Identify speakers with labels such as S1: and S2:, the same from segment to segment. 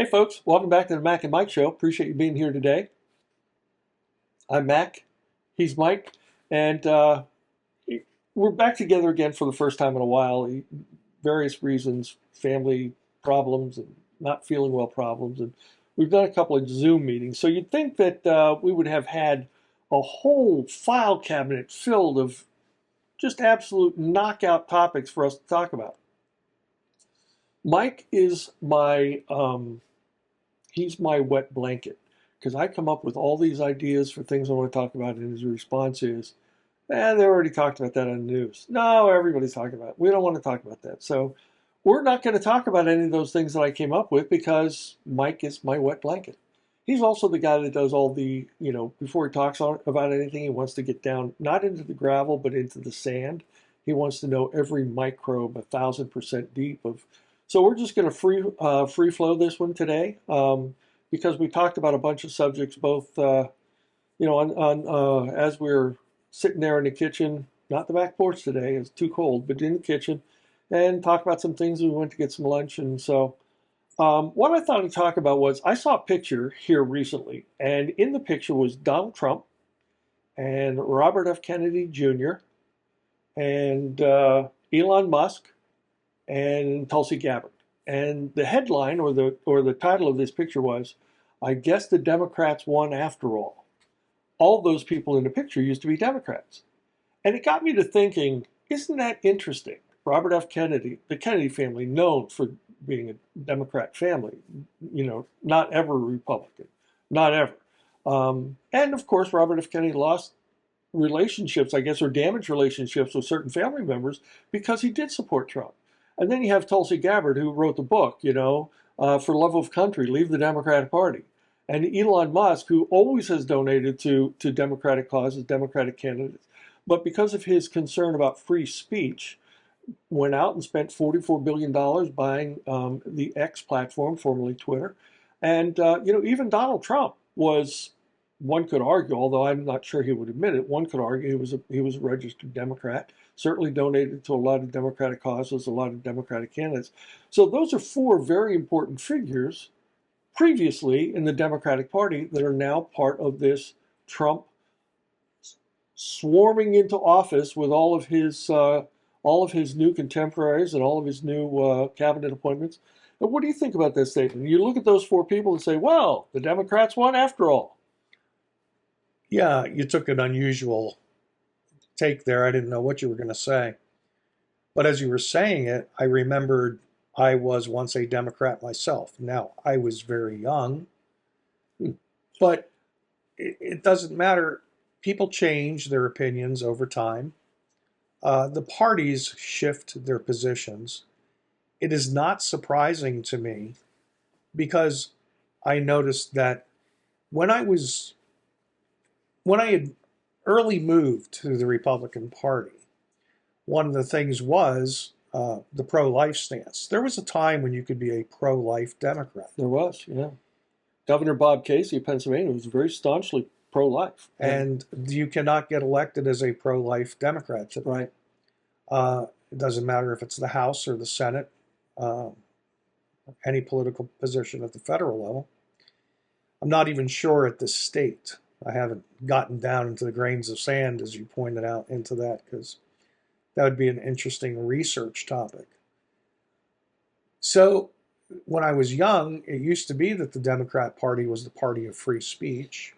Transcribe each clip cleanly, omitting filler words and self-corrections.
S1: Hey folks, welcome back to the Mac and Mike Show. Appreciate you being here today. I'm Mac, he's Mike, and we're back together again for the first time in a while. Various reasons, family problems and not feeling well problems, and we've done a couple of Zoom meetings. So you'd think that we would have had a whole file cabinet filled of just absolute knockout topics for us to talk about. Mike is he's my wet blanket because I come up with all these ideas for things I want to talk about, and his response is, they already talked about that on the news. No, everybody's talking about it. We don't want to talk about that. So we're not going to talk about any of those things that I came up with because Mike is my wet blanket. He's also the guy that does all the, before he talks about anything, he wants to get down, not into the gravel, but into the sand. He wants to know every microbe 1,000% deep of. So we're just going to free flow this one today because we talked about a bunch of subjects, both as we're sitting there in the kitchen, not the back porch today, it's too cold, but in the kitchen, and talk about some things. We went to get some lunch, and so what I thought I'd talk about was I saw a picture here recently, and in the picture was Donald Trump and Robert F. Kennedy Jr. and Elon Musk and Tulsi Gabbard. And the headline or the title of this picture was, "I guess the Democrats won after all." All those people in the picture used to be Democrats. And it got me to thinking, isn't that interesting? Robert F. Kennedy, the Kennedy family, known for being a Democrat family, not ever a Republican, not ever. And of course, Robert F. Kennedy lost relationships, I guess, or damaged relationships with certain family members because he did support Trump. And then you have Tulsi Gabbard, who wrote the book, For Love of Country, Leave the Democratic Party. And Elon Musk, who always has donated to Democratic causes, Democratic candidates, but because of his concern about free speech, went out and spent $44 billion buying the X platform, formerly Twitter. And, even Donald Trump was, one could argue, although I'm not sure he would admit it, one could argue he was a registered Democrat, certainly donated to a lot of Democratic causes, a lot of Democratic candidates. So those are four very important figures previously in the Democratic Party that are now part of this Trump swarming into office with all of his new contemporaries and all of his new cabinet appointments. But what do you think about that statement? You look at those four people and say, well, the Democrats won after all.
S2: Yeah, you took an unusual take there. I didn't know what you were going to say. But as you were saying it, I remembered I was once a Democrat myself. Now, I was very young, but it doesn't matter. People change their opinions over time. The parties shift their positions. It is not surprising to me because I noticed that when I had early moved to the Republican Party, one of the things was the pro-life stance. There was a time when you could be a pro-life Democrat.
S1: There was, yeah. Governor Bob Casey of Pennsylvania was very staunchly pro-life.
S2: And you cannot get elected as a pro-life Democrat today.
S1: Right.
S2: It doesn't matter if it's the House or the Senate, any political position at the federal level. I'm not even sure at the state. I haven't gotten down into the grains of sand, as you pointed out, into that, because that would be an interesting research topic. So when I was young, it used to be that the Democrat Party was the party of free speech.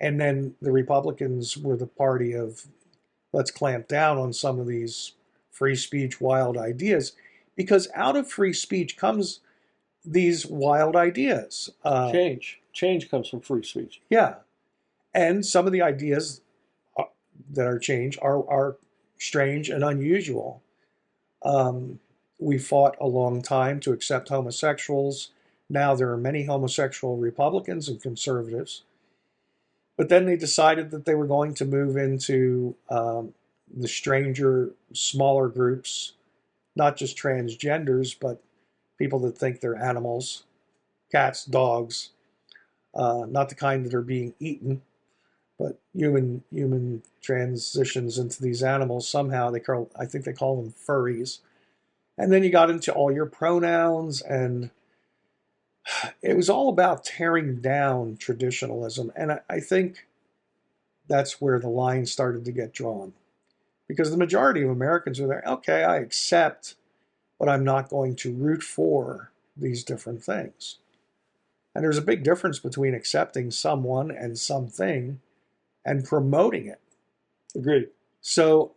S2: And then the Republicans were the party of, let's clamp down on some of these free speech wild ideas. Because out of free speech comes these wild ideas.
S1: Change comes from free speech.
S2: Yeah. And some of the ideas that are change are strange and unusual. We fought a long time to accept homosexuals. Now there are many homosexual Republicans and conservatives. But then they decided that they were going to move into the stranger, smaller groups, not just transgenders, but people that think they're animals, cats, dogs, not the kind that are being eaten, but human transitions into these animals. Somehow I think they call them furries. And then you got into all your pronouns, and It was all about tearing down traditionalism. And I think that's where the line started to get drawn. Because the majority of Americans are there, okay, I accept, but I'm not going to root for these different things. And there's a big difference between accepting someone and something and promoting it.
S1: Agreed.
S2: So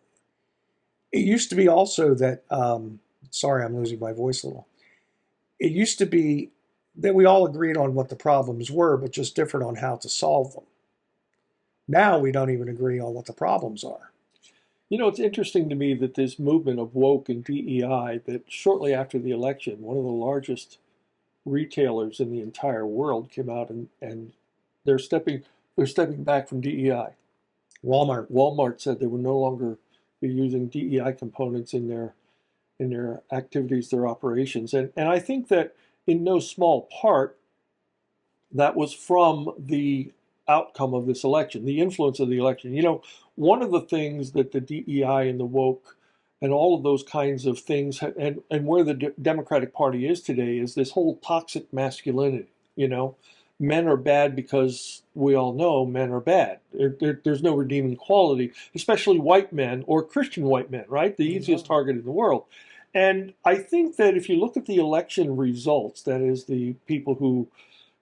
S2: it used to be also that, sorry, I'm losing my voice a little. It used to be that we all agreed on what the problems were, but just different on how to solve them. Now we don't even agree on what the problems are.
S1: You know, it's interesting to me that this movement of woke and DEI, that shortly after the election, one of the largest retailers in the entire world came out and they're stepping they're stepping back from DEI.
S2: Walmart.
S1: Walmart said they would no longer be using DEI components in their activities, their operations. And I think that in no small part that was from the outcome of this election, the influence of the election. You know, one of the things that the DEI and the woke and all of those kinds of things, and where the Democratic Party is today, is this whole toxic masculinity. You know, men are bad because we all know men are bad. There's no redeeming quality, especially white men or Christian white men, right? The easiest target in the world. And I think that if you look at the election results, that is the people who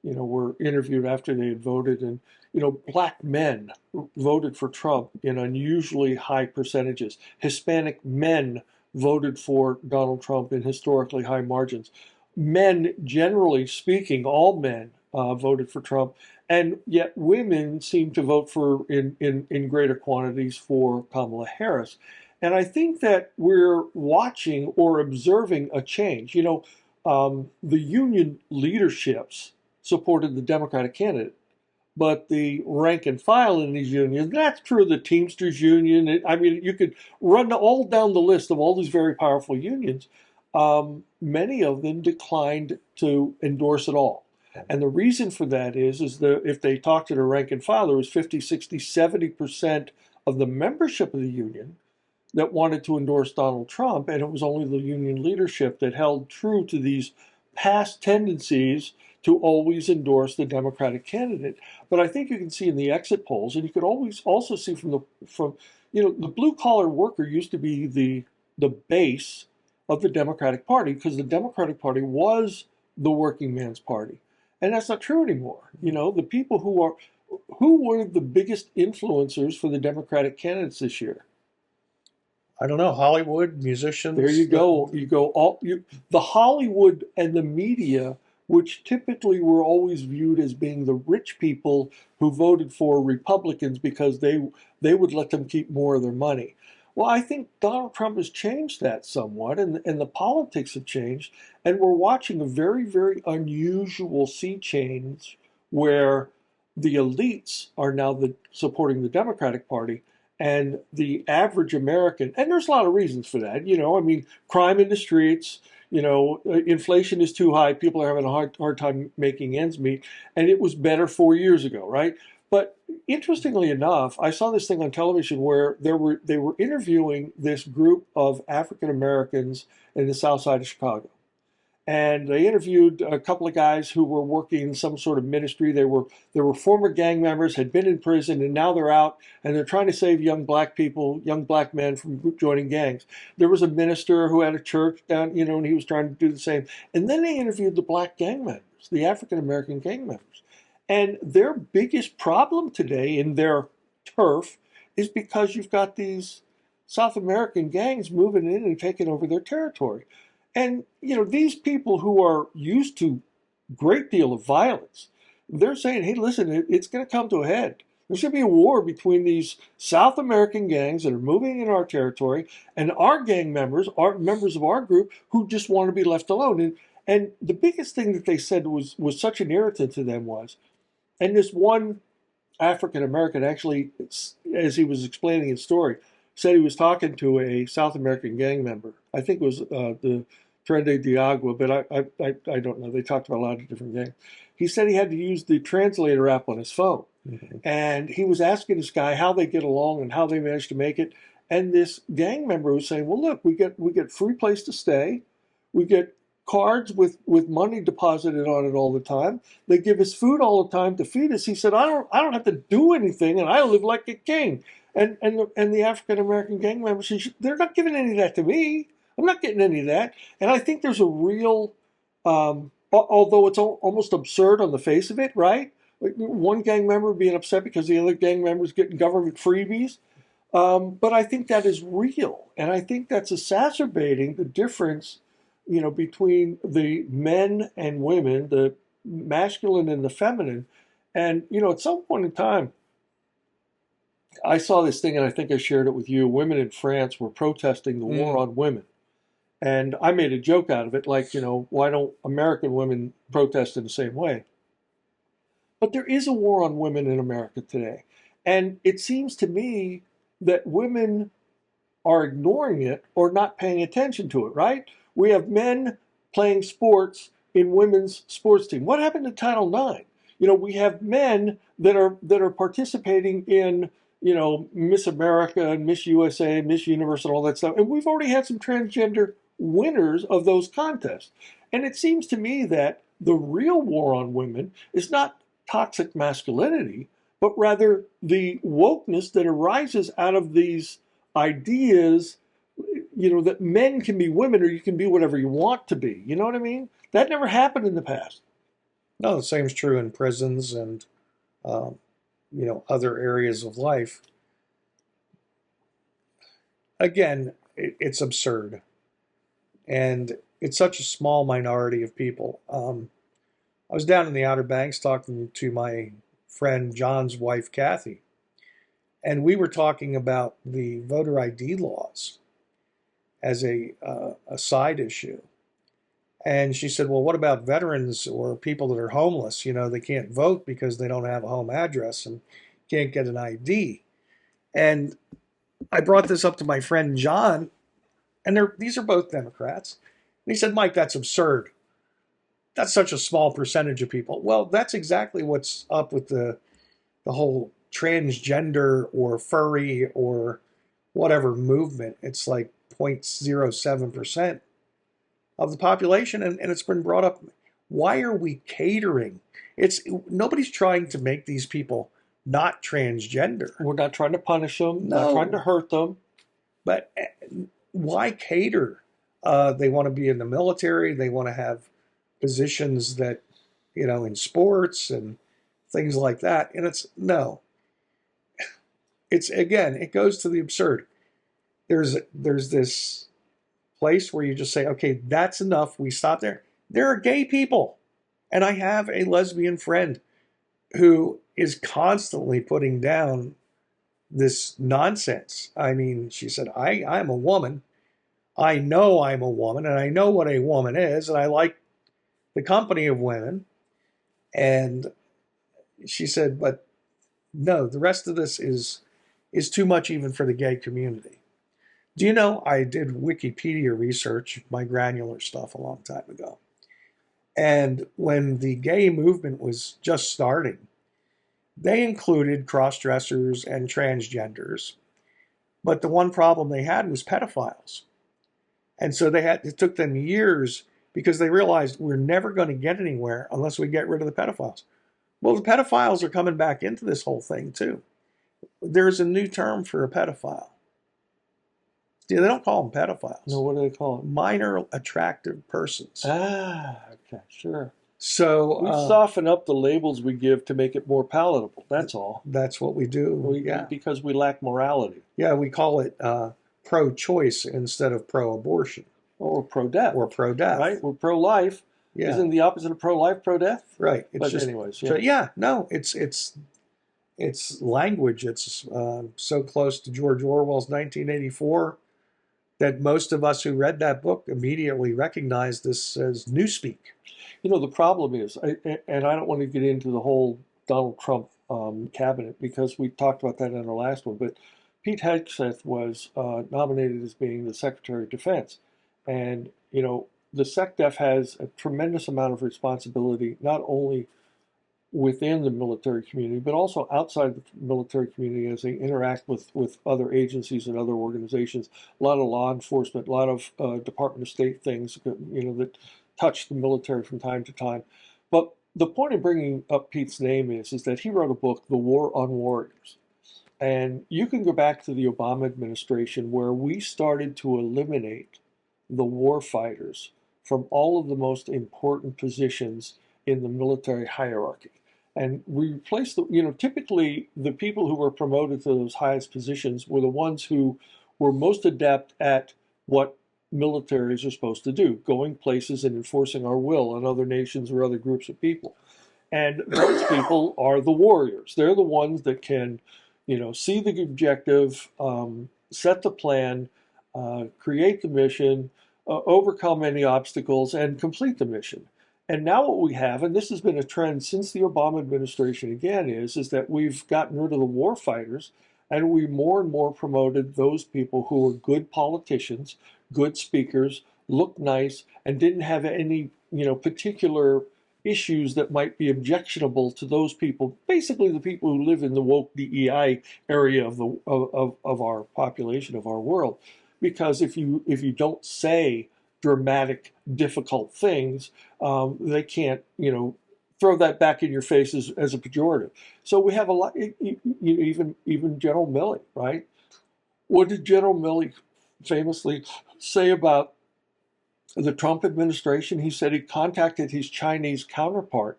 S1: were interviewed after they had voted, and black men voted for Trump in unusually high percentages. Hispanic men voted for Donald Trump in historically high margins. Men, generally speaking, all men voted for Trump, and yet women seem to vote for in greater quantities for Kamala Harris. And I think that we're watching or observing a change. The union leaderships supported the Democratic candidate. But the rank and file in these unions, that's true of the Teamsters Union. I mean, you could run all down the list of all these very powerful unions. Many of them declined to endorse it all. And the reason for that is that if they talk to the rank and file, there was 50, 60, 70% of the membership of the union that wanted to endorse Donald Trump, and it was only the union leadership that held true to these past tendencies to always endorse the Democratic candidate. But I think you can see in the exit polls, and you could always also see from the blue collar worker used to be the base of the Democratic Party, because the Democratic Party was the working man's party, and that's not true anymore. The people who were the biggest influencers for the Democratic candidates this year.
S2: I don't know, Hollywood, musicians.
S1: There you go. The Hollywood and the media, which typically were always viewed as being the rich people who voted for Republicans because they would let them keep more of their money. Well, I think Donald Trump has changed that somewhat, and the politics have changed, and we're watching a very, very unusual sea change where the elites are now supporting the Democratic Party, and the average American, and there's a lot of reasons for that. I mean, crime in the streets, inflation is too high, people are having a hard time making ends meet, and it was better 4 years ago, right? But interestingly enough, I saw this thing on television where they were interviewing this group of African Americans in the South Side of Chicago. And they interviewed a couple of guys who were working in some sort of ministry. They were former gang members, had been in prison, and now they're out, and they're trying to save young black people, young black men from joining gangs. There was a minister who had a church down, and he was trying to do the same. And then they interviewed the black gang members, the African American gang members. And their biggest problem today in their turf is because you've got these South American gangs moving in and taking over their territory. And, these people who are used to a great deal of violence, they're saying, hey, listen, it's going to come to a head. There's going to be a war between these South American gangs that are moving in our territory and our gang members, our members of our group, who just want to be left alone. And the biggest thing that they said was such an irritant to them was, and this one African American actually, as he was explaining his story, said he was talking to a South American gang member. I think it was the Tren de Agua, but I don't know. They talked about a lot of different gangs. He said he had to use the translator app on his phone. Mm-hmm. And he was asking this guy how they get along and how they managed to make it. And this gang member was saying, well, look, we get free place to stay. We get cards with money deposited on it all the time. They give us food all the time to feed us. He said, I don't have to do anything, and I live like a king. And the African American gang members, they're not giving any of that to me. I'm not getting any of that. And I think there's a real, although it's almost absurd on the face of it, right? Like one gang member being upset because the other gang member is getting government freebies. But I think that is real, and I think that's exacerbating the difference, between the men and women, the masculine and the feminine. And at some point in time, I saw this thing, and I think I shared it with you. Women in France were protesting the war on women, and I made a joke out of it, like, why don't American women protest in the same way? But there is a war on women in America today, and it seems to me that women are ignoring it or not paying attention to it, right? We have men playing sports in women's sports team. What happened to Title IX? We have men that are participating in, Miss America and Miss USA, Miss Universe and all that stuff. And we've already had some transgender winners of those contests. And it seems to me that the real war on women is not toxic masculinity, but rather the wokeness that arises out of these ideas, that men can be women or you can be whatever you want to be. You know what I mean? That never happened in the past.
S2: No, the same is true in prisons and um, other areas of life. Again, it's absurd, and it's such a small minority of people. I was down in the Outer Banks talking to my friend John's wife Kathy, and we were talking about the voter ID laws as a side issue. And she said, "Well, what about veterans or people that are homeless? They can't vote because they don't have a home address and can't get an ID." And I brought this up to my friend John, and these are both Democrats. And he said, "Mike, that's absurd. That's such a small percentage of people." Well, that's exactly what's up with the whole transgender or furry or whatever movement. It's like 0.07% of the population, and it's been brought up. Why are we catering? It's Nobody's trying to make these people not transgender.
S1: We're not trying to punish them, not trying to
S2: No,
S1: hurt them.
S2: but why cater? They want to be in the military. They want to have positions that, in sports and things like that. And it's no. It's again, it goes to the absurd. There's this place where you just say, okay, that's enough. We stop there. There are gay people, and I have a lesbian friend who is constantly putting down this nonsense. I mean, she said, I'm a woman. I know I'm a woman, and I know what a woman is, and I like the company of women. And she said, but no, the rest of this is too much even for the gay community. Do you know I did Wikipedia research, my granular stuff, a long time ago. And when the gay movement was just starting, they included cross-dressers and transgenders. But the one problem they had was pedophiles. And so it took them years because they realized we're never going to get anywhere unless we get rid of the pedophiles. Well, the pedophiles are coming back into this whole thing too. There's a new term for a pedophile. See, they don't call them pedophiles.
S1: No, what do they call them?
S2: Minor attractive persons.
S1: Okay, sure.
S2: So
S1: We soften up the labels we give to make it more palatable. That's all.
S2: that's what we do. Yeah,
S1: Because we lack morality.
S2: yeah. We call it pro-choice instead of pro-abortion
S1: Or pro-death.
S2: or pro-death.
S1: Right? We're pro-life.
S2: Yeah.
S1: Isn't the opposite of pro-life pro-death?
S2: Right. It's
S1: But
S2: just
S1: anyways,
S2: so,
S1: yeah.
S2: yeah. No, it's language. It's so close to George Orwell's 1984 that most of us who read that book immediately recognized this as newspeak.
S1: The problem is, and I don't want to get into the whole Donald Trump cabinet because we talked about that in our last one, but Pete Hegseth was nominated as being the Secretary of Defense. And, the SecDef has a tremendous amount of responsibility, not only within the military community, but also outside the military community as they interact with other agencies and other organizations. A lot of law enforcement, a lot of Department of State things, that touch the military from time to time. But the point of bringing up Pete's name is that he wrote a book, The War on Warriors. And you can go back to the Obama administration where we started to eliminate the war fighters from all of the most important positions in the military hierarchy. And we replaced typically the people who were promoted to those highest positions were the ones who were most adept at what militaries are supposed to do, going places and enforcing our will on other nations or other groups of people. And those people are the warriors. They're the ones that can, see the objective, set the plan, create the mission, overcome any obstacles, and complete the mission. And now what we have, and this has been a trend since the Obama administration again, is that we've gotten rid of the war fighters, and we more and more promoted those people who were good politicians, good speakers, looked nice, and didn't have any, particular issues that might be objectionable to those people, basically the people who live in the woke DEI area of our population, of our world. Because if you don't say dramatic, difficult things, they can't, throw that back in your face as a pejorative. So we have a lot, even General Milley, right? What did General Milley famously say about the Trump administration? He said he contacted his Chinese counterpart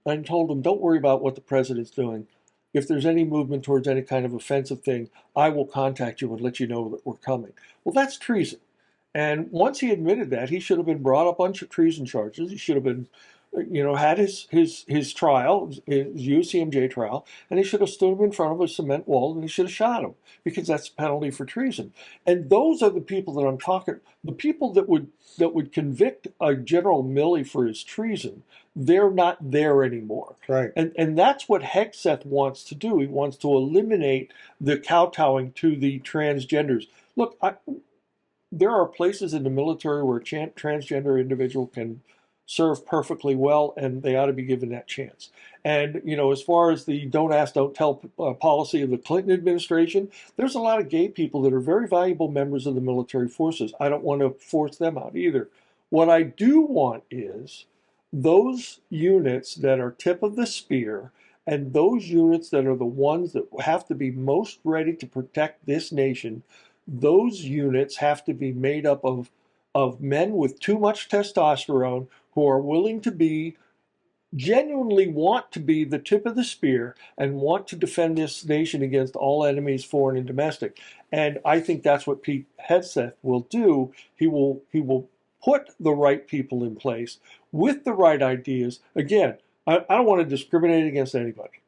S1: and told him, don't worry about what the president's doing. If there's any movement towards any kind of offensive thing, I will contact you and let you know that we're coming. Well, that's treason. And once he admitted that, he should have been brought up on treason charges. He should have been, had his trial, his UCMJ trial, and he should have stood him in front of a cement wall and he should have shot him, because that's a penalty for treason. And those are the people that I'm talking. The people that would convict a General Milley for his treason, they're not there anymore.
S2: Right.
S1: And that's what Hegseth wants to do. He wants to eliminate the kowtowing to the transgenders. Look, there are places in the military where a transgender individual can serve perfectly well, and they ought to be given that chance. And, as far as the don't ask, don't tell policy of the Clinton administration, there's a lot of gay people that are very valuable members of the military forces. I don't want to force them out either. What I do want is those units that are tip of the spear, and those units that are the ones that have to be most ready to protect this nation, those units have to be made up of men with too much testosterone who are willing to genuinely want to be the tip of the spear and want to defend this nation against all enemies, foreign and domestic. And I think that's what Pete Hegseth will do. He will put the right people in place with the right ideas. Again, I don't want to discriminate against anybody.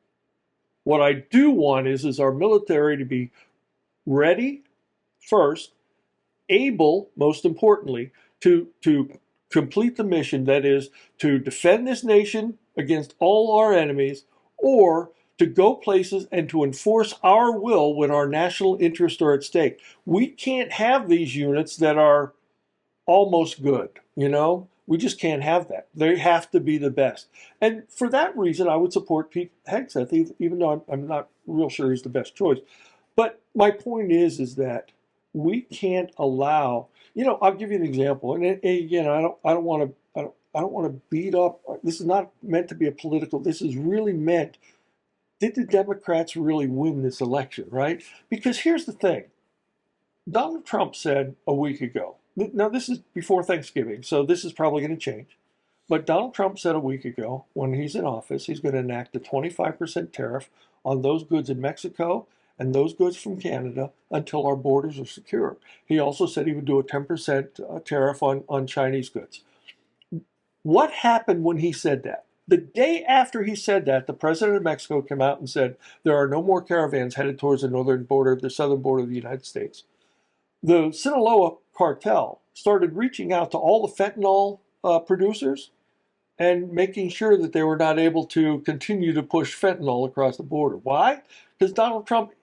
S1: What I do want is our military to be ready first, able, most importantly, to complete the mission, that is, to defend this nation against all our enemies, or to go places and to enforce our will when our national interests are at stake. We can't have these units that are almost good, We just can't have that. They have to be the best. And for that reason, I would support Pete Hegseth, even though I'm not real sure he's the best choice. But my point is that we can't allow. I'll give you an example, and again, I don't want to beat up. This is not meant to be a political. This is really meant. Did the Democrats really win this election, right? Because here's the thing. Donald Trump said a week ago. Now this is before Thanksgiving, so this is probably going to change. But Donald Trump said a week ago, when he's in office, he's going to enact a 25% tariff on those goods in Mexico and those goods from Canada until our borders are secure. He also said he would do a 10% tariff on Chinese goods. What happened when he said that? The day after he said that, the president of Mexico came out and said there are no more caravans headed towards the southern border of the United States. The Sinaloa cartel started reaching out to all the fentanyl producers and making sure that they were not able to continue to push fentanyl across the border. Why? Because Donald Trump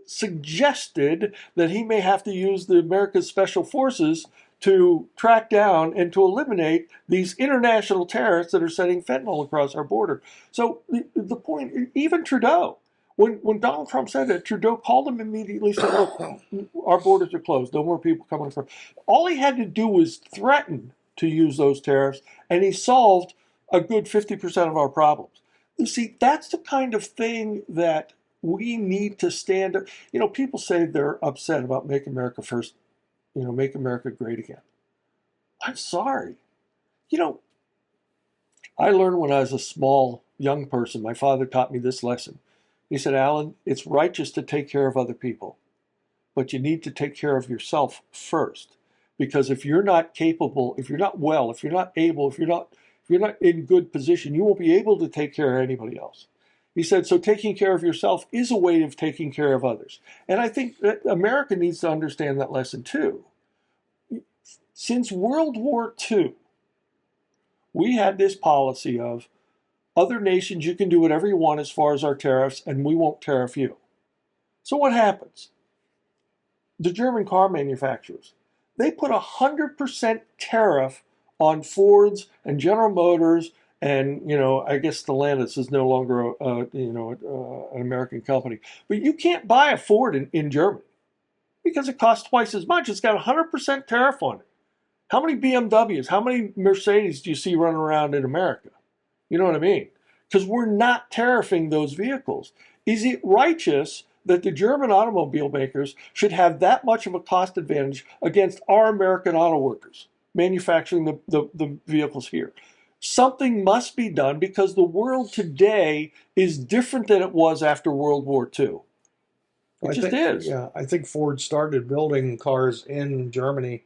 S1: suggested that he may have to use the America's Special Forces to track down and to eliminate these international terrorists that are sending fentanyl across our border. So the point, even Trudeau, when Donald Trump said that, Trudeau called him immediately, said, look, our borders are closed, no more people coming from. All he had to do was threaten to use those tariffs, and he solved a good 50% of our problems. You see, that's the kind of thing that we need to stand up. People say they're upset about Make America First, Make America Great Again. I'm sorry. You know, I learned when I was a small young person, my father taught me this lesson. He said, Alan, it's righteous to take care of other people, but you need to take care of yourself first. Because if you're not capable, if you're not well, if you're not able, if you're not in good position, you won't be able to take care of anybody else. He said, so taking care of yourself is a way of taking care of others. And I think that America needs to understand that lesson too. Since World War II, we had this policy of other nations, you can do whatever you want as far as our tariffs, and we won't tariff you. So what happens? The German car manufacturers, they put 100% tariff on Fords and General Motors, and I guess Stellantis is no longer an American company. But you can't buy a Ford in Germany because it costs twice as much. It's got 100% tariff on it. How many BMWs, how many Mercedes do you see running around in America? You know what I mean? Because we're not tariffing those vehicles. Is it righteous that the German automobile makers should have that much of a cost advantage against our American auto workers manufacturing the vehicles here? Something must be done because the world today is different than it was after World War II. It just is.
S2: Yeah, I think Ford started building cars in Germany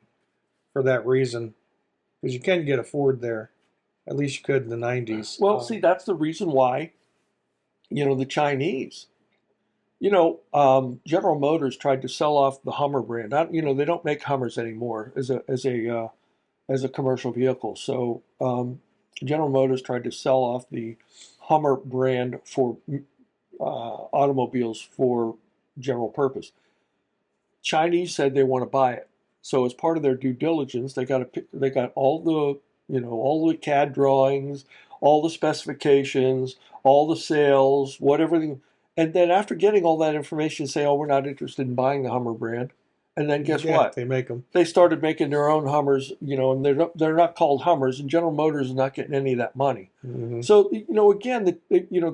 S2: for that reason, because you can get a Ford there. At least you could in the 90s.
S1: Well, see, that's the reason why, the Chinese, General Motors tried to sell off the Hummer brand. They don't make Hummers anymore as a commercial vehicle. So General Motors tried to sell off the Hummer brand for automobiles for general purpose. Chinese said they want to buy it. So as part of their due diligence, they got all the CAD drawings, all the specifications, all the sales, whatever. And then after getting all that information, say, oh, we're not interested in buying the Hummer brand. And then guess what?
S2: They make them.
S1: They started making their own Hummers, and they're not called Hummers, and General Motors is not getting any of that money.
S2: Mm-hmm.
S1: So, again,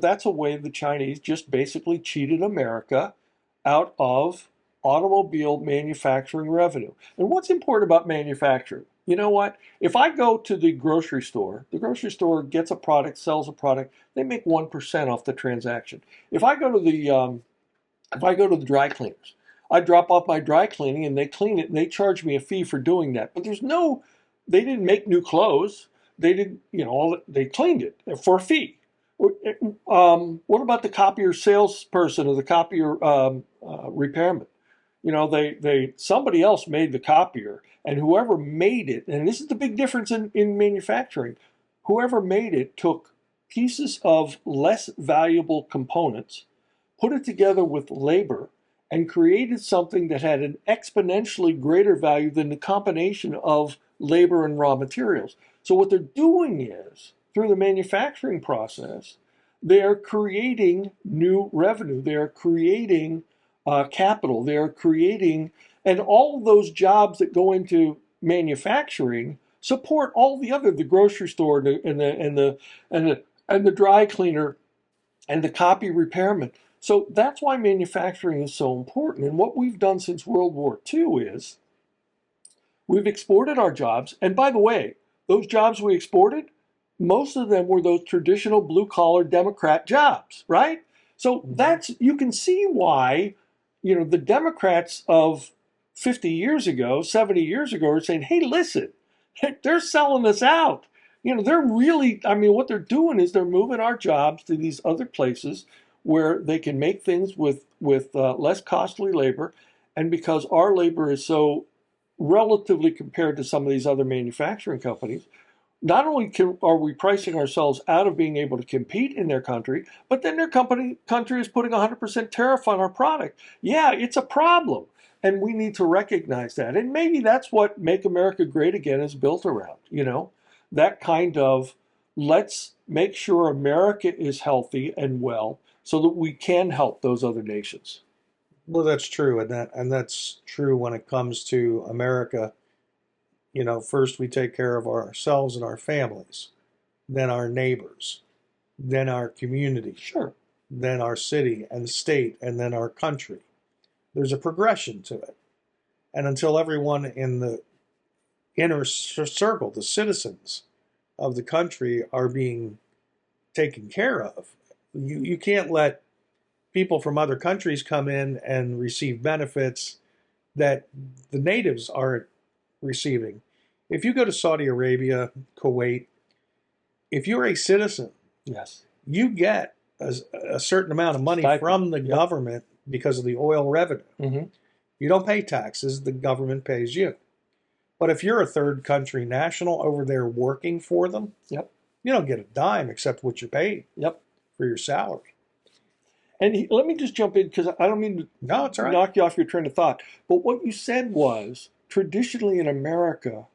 S1: that's a way the Chinese just basically cheated America out of automobile manufacturing revenue. And what's important about manufacturing? You know what? If I go to the grocery store gets a product, sells a product, they make 1% off the transaction. If I go to the dry cleaners, I drop off my dry cleaning and they clean it and they charge me a fee for doing that. But they didn't make new clothes. They didn't, they cleaned it for a fee. What about the copier salesperson or the copier repairman? Somebody else made the copier, and whoever made it, and this is the big difference in manufacturing, whoever made it took pieces of less valuable components, put it together with labor, and created something that had an exponentially greater value than the combination of labor and raw materials. So what they're doing is, through the manufacturing process, they are creating new revenue. They are creating capital. They are creating, and all of those jobs that go into manufacturing support all the grocery store and the dry cleaner and the copy repairman. So that's why manufacturing is so important. And what we've done since World War II is we've exported our jobs. And by the way, those jobs we exported, most of them were those traditional blue-collar Democrat jobs, right? So you can see why, the Democrats of 50 years ago, 70 years ago are saying, hey, listen, they're selling us out. They're really, what they're doing is they're moving our jobs to these other places where they can make things with less costly labor. And because our labor is so relatively compared to some of these other manufacturing companies, not only are we pricing ourselves out of being able to compete in their country, but then their country is putting 100% tariff on our product. Yeah, it's a problem. And we need to recognize that. And maybe that's what Make America Great Again is built around, that kind of let's make sure America is healthy and well so that we can help those other nations.
S2: Well, that's true. And that's true when it comes to America First we take care of ourselves and our families, then our neighbors, then our community,
S1: Sure.
S2: then our city and state, and then our country. There's a progression to it. And until everyone in the inner circle, the citizens of the country, are being taken care of, you can't let people from other countries come in and receive benefits that the natives aren't receiving. If you go to Saudi Arabia, Kuwait, if you're a citizen,
S1: Yes.
S2: you get a certain amount of money
S1: Stipend.
S2: from the
S1: Yep.
S2: government because of the oil revenue.
S1: Mm-hmm.
S2: You don't pay taxes, the government pays you. But if you're a third country national over there working for them,
S1: Yep.
S2: you don't get a dime except what you paid
S1: Yep.
S2: for your salary.
S1: And let me just jump in because I don't mean to
S2: No, it's all right.
S1: knock you off your train of thought. But what you said was traditionally in America,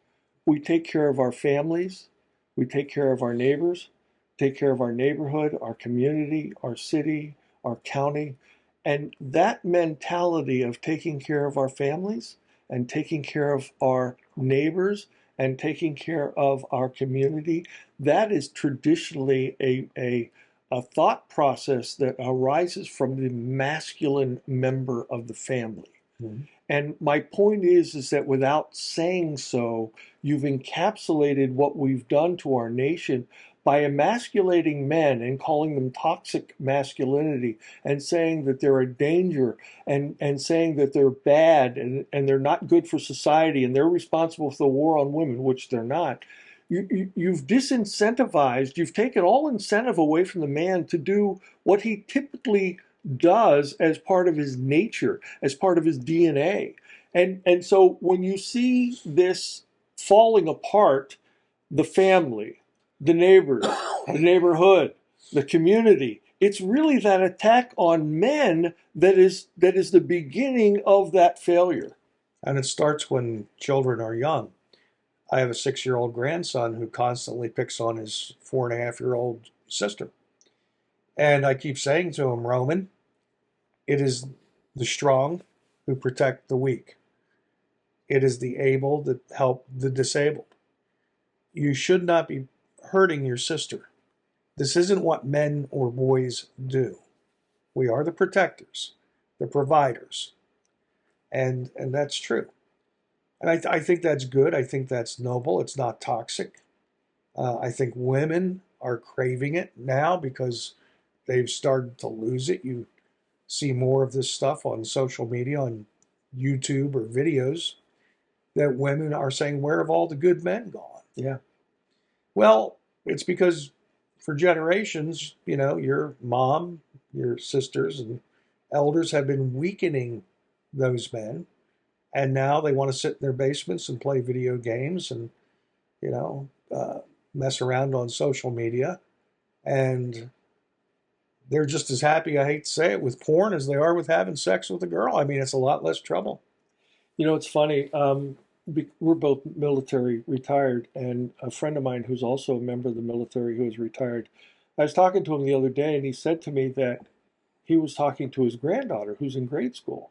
S1: we take care of our families, we take care of our neighbors, take care of our neighborhood, our community, our city, our county. And that mentality of taking care of our families and taking care of our neighbors and taking care of our community, that is traditionally a thought process that arises from the masculine member of the family.
S2: Mm-hmm.
S1: And my point is that without saying so, you've encapsulated what we've done to our nation by emasculating men and calling them toxic masculinity and saying that they're a danger and saying that they're bad and they're not good for society and they're responsible for the war on women, which they're not. You've disincentivized, you've taken all incentive away from the man to do what he typically does as part of his nature, as part of his DNA. And so when you see this falling apart, the family, the neighbors, the neighborhood, the community, it's really that attack on men that is the beginning of that failure.
S2: And it starts when children are young. I have a 6-year-old grandson who constantly picks on his 4.5-year-old sister. And I keep saying to him, Roman, it is the strong who protect the weak. It is the able that help the disabled. You should not be hurting your sister. This isn't what men or boys do. We are the protectors, the providers. And that's true. And I think that's good. I think that's noble. It's not toxic. I think women are craving it now because they've started to lose it. You see more of this stuff on social media, on YouTube or videos, that women are saying, where have all the good men gone?
S1: Yeah.
S2: Well, it's because for generations, your mom, your sisters, and elders have been weakening those men. And now they want to sit in their basements and play video games and, mess around on social media. And they're just as happy, I hate to say it, with porn as they are with having sex with a girl. I mean, it's a lot less trouble.
S1: It's funny. We're both military retired, and a friend of mine who's also a member of the military who is retired, I was talking to him the other day, and he said to me that he was talking to his granddaughter who's in grade school.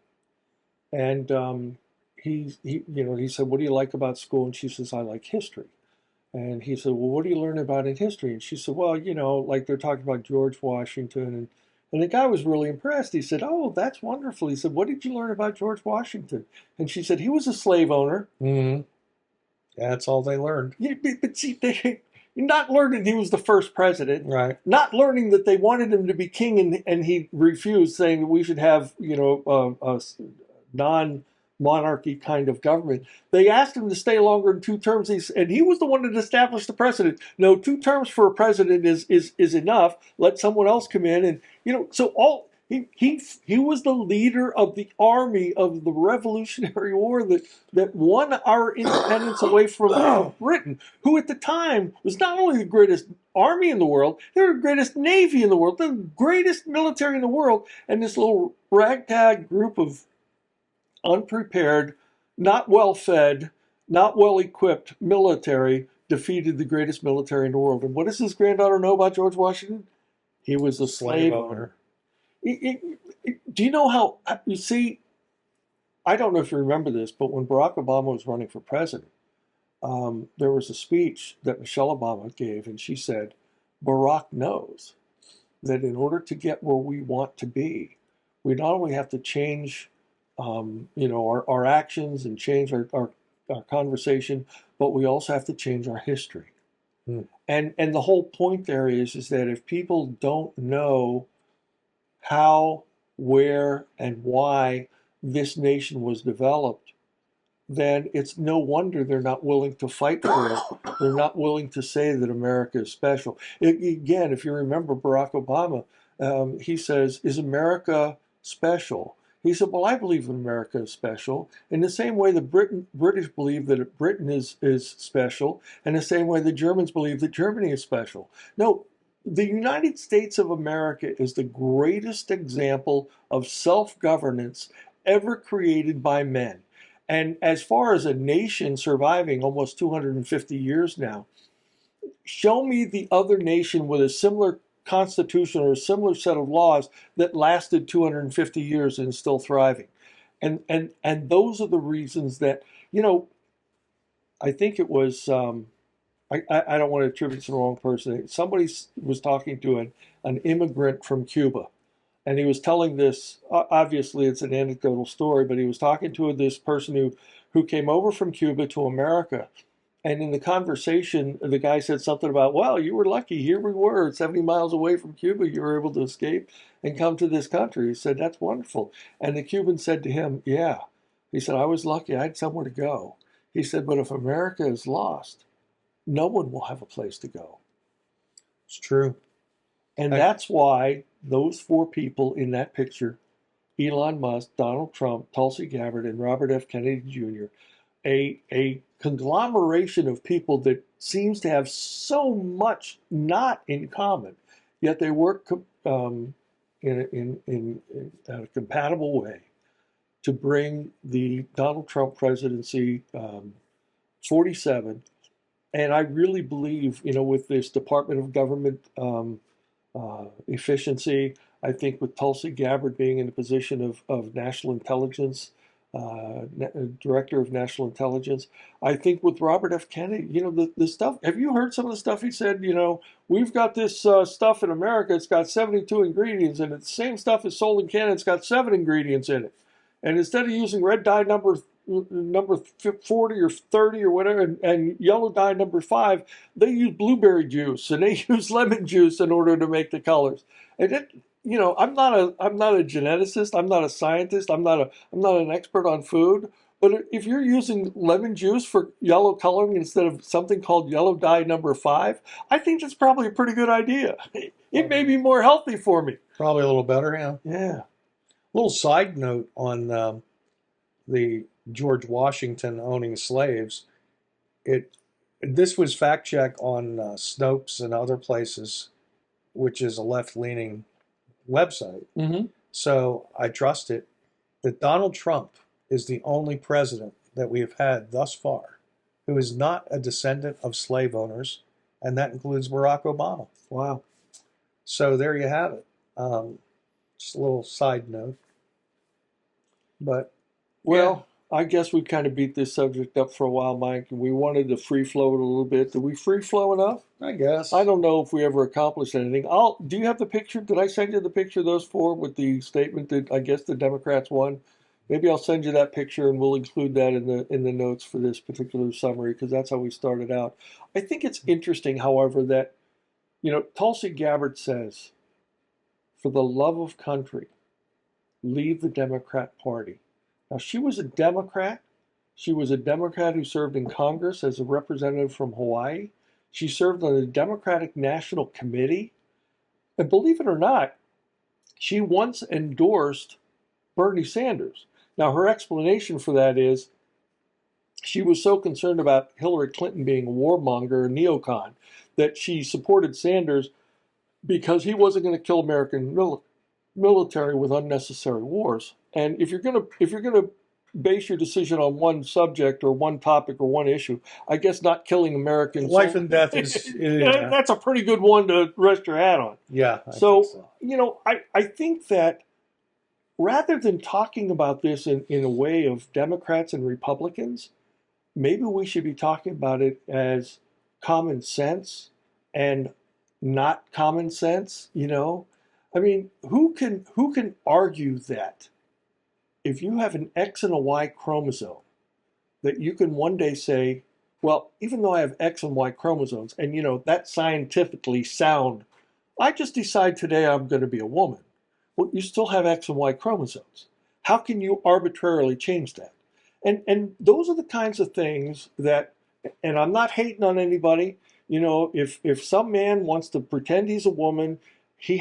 S1: And he said, "What do you like about school?" And she says, "I like history." And he said, "Well, what do you learn about in history?" And she said, "Well, like they're talking about George Washington." And the guy was really impressed. He said, "Oh, that's wonderful." He said, "What did you learn about George Washington?" And she said, "He was a slave owner."
S2: Mm-hmm. That's all they learned.
S1: Yeah, but see, you're not learning he was the first president.
S2: Right.
S1: Not learning that they wanted him to be king and he refused, saying that we should have, a non-monarchy kind of government. They asked him to stay longer than 2 terms, and he was the one that established the precedent. No, 2 terms for a president is enough. Let someone else come in, and so he was the leader of the army of the Revolutionary War that won our independence away from Britain, who at the time was not only the greatest army in the world, they were the greatest navy in the world, the greatest military in the world, and this little ragtag group of unprepared, not well-fed, not well-equipped military defeated the greatest military in the world. And what does his granddaughter know about George Washington? He was a slave owner. Do you know how, you see, I don't know if you remember this, but when Barack Obama was running for president, there was a speech that Michelle Obama gave, and she said, Barack knows that in order to get where we want to be, we not only have to change, our actions and change our conversation, but we also have to change our history.
S2: Hmm.
S1: And the whole point there is that if people don't know how, where, and why this nation was developed, then it's no wonder they're not willing to fight for it. They're not willing to say that America is special. Again, if you remember Barack Obama, he says, "Is America special?" He said, "Well, I believe in America is special in the same way the British believe that Britain is special, and the same way the Germans believe that Germany is special." No, the United States of America is the greatest example of self-governance ever created by men. And as far as a nation surviving almost 250 years now, show me the other nation with a similar constitution or a similar set of laws that lasted 250 years and is still thriving. And those are the reasons that, I think it was, I don't want to attribute it to the wrong person. Somebody was talking to an immigrant from Cuba, and he was telling this. Obviously, it's an anecdotal story, but he was talking to this person who came over from Cuba to America. And in the conversation, the guy said something about, "Well, you were lucky. Here we were, 70 miles away from Cuba. You were able to escape and come to this country." He said, "That's wonderful." And the Cuban said to him, "Yeah." He said, "I was lucky. I had somewhere to go." He said, "But if America is lost, no one will have a place to go."
S2: It's true.
S1: And that's why those four people in that picture, Elon Musk, Donald Trump, Tulsi Gabbard, and Robert F. Kennedy Jr., a conglomeration of people that seems to have so much not in common, yet they work in a compatible way to bring the Donald Trump presidency 47. And I really believe, with this Department of Government efficiency, I think with Tulsi Gabbard being in the position of national intelligence, director of national intelligence, I think with Robert F. Kennedy, the stuff. Have you heard some of the stuff he said? We've got this stuff in America. It's got 72 ingredients, and it's the same stuff is sold in Canada. It's got 7 ingredients in it. And instead of using red dye number 40 or 30 or whatever, and yellow dye number 5, they use blueberry juice and they use lemon juice in order to make the colors. And I'm not a geneticist, I'm not a scientist, I'm not an expert on food. But if you're using lemon juice for yellow coloring instead of something called yellow dye number 5, I think that's probably a pretty good idea. It may be more healthy for me.
S2: Probably a little better, yeah.
S1: Yeah.
S2: Little side note on the George Washington owning slaves. This was fact check on Snopes and other places, which is a left-leaning website.
S1: Mm-hmm.
S2: So I trust it. That Donald Trump is the only president that we have had thus far who is not a descendant of slave owners, and that includes Barack Obama.
S1: Wow.
S2: So there you have it. Just a little side note. But
S1: well, yeah. I guess we kind of beat this subject up for a while, Mike, and we wanted to free flow it a little bit. Did we free flow enough?
S2: I guess.
S1: I don't know if we ever accomplished anything. Do you have the picture? Did I send you the picture of those four with the statement that I guess the Democrats won? Maybe I'll send you that picture and we'll include that in the notes for this particular summary because that's how we started out. I think it's interesting, however, that Tulsi Gabbard says, "For the love of country, leave the Democrat Party." Now, she was a Democrat. She was a Democrat who served in Congress as a representative from Hawaii. She served on the Democratic National Committee. And believe it or not, she once endorsed Bernie Sanders. Now, her explanation for that is she was so concerned about Hillary Clinton being a warmonger, a neocon, that she supported Sanders because he wasn't going to kill American military with unnecessary wars. And if you're gonna base your decision on one subject or one topic or one issue, I guess not killing Americans.
S2: Life and death is
S1: that's a pretty good one to rest your hat on.
S2: Yeah.
S1: So. I think that rather than talking about this in a way of Democrats and Republicans, maybe we should be talking about it as common sense and not common sense, you know? I mean, who can argue that if you have an X and a Y chromosome, that you can one day say, well, even though I have X and Y chromosomes, and you know, that's scientifically sound, I just decide today I'm going to be a woman. Well, you still have X and Y chromosomes. How can you arbitrarily change that? And those are the kinds of things that, and I'm not hating on anybody. You know, if some man wants to pretend he's a woman, he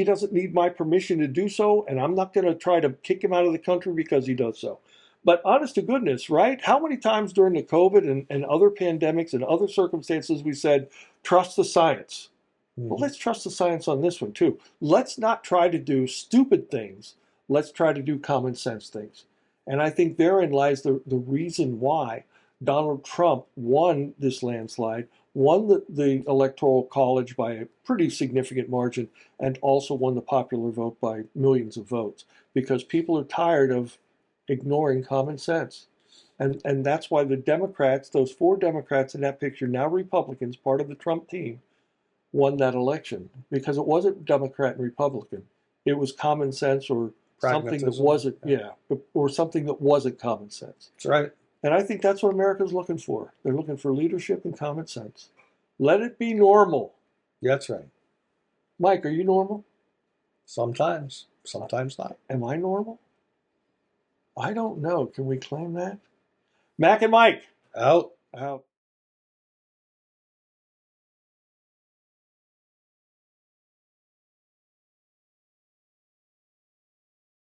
S1: doesn't need my permission to do so, and I'm not going to try to kick him out of the country because he does so. But honest to goodness, right? How many times during the COVID and other pandemics and other circumstances we said, trust the science? Well,
S2: Mhm.
S1: let's trust the science on this one too. Let's not try to do stupid things. Let's try to do common sense things. And I think therein lies the reason why Donald Trump won this landslide, won the Electoral College by a pretty significant margin, and also won the popular vote by millions of votes. Because people are tired of ignoring common sense. And that's why the Democrats, those four Democrats in that picture, now Republicans, part of the Trump team, won that election because it wasn't Democrat and Republican. It was common sense or something that
S2: Pragmatism.
S1: wasn't,
S2: Yeah.
S1: yeah, or something that wasn't common sense.
S2: That's right.
S1: And I think that's what America's looking for. They're looking for leadership and common sense. Let it be normal.
S2: That's right.
S1: Mike, are you normal?
S2: Sometimes, sometimes not.
S1: Am I normal? I don't know. Can we claim that? Mac and Mike.
S2: Out.
S1: Out.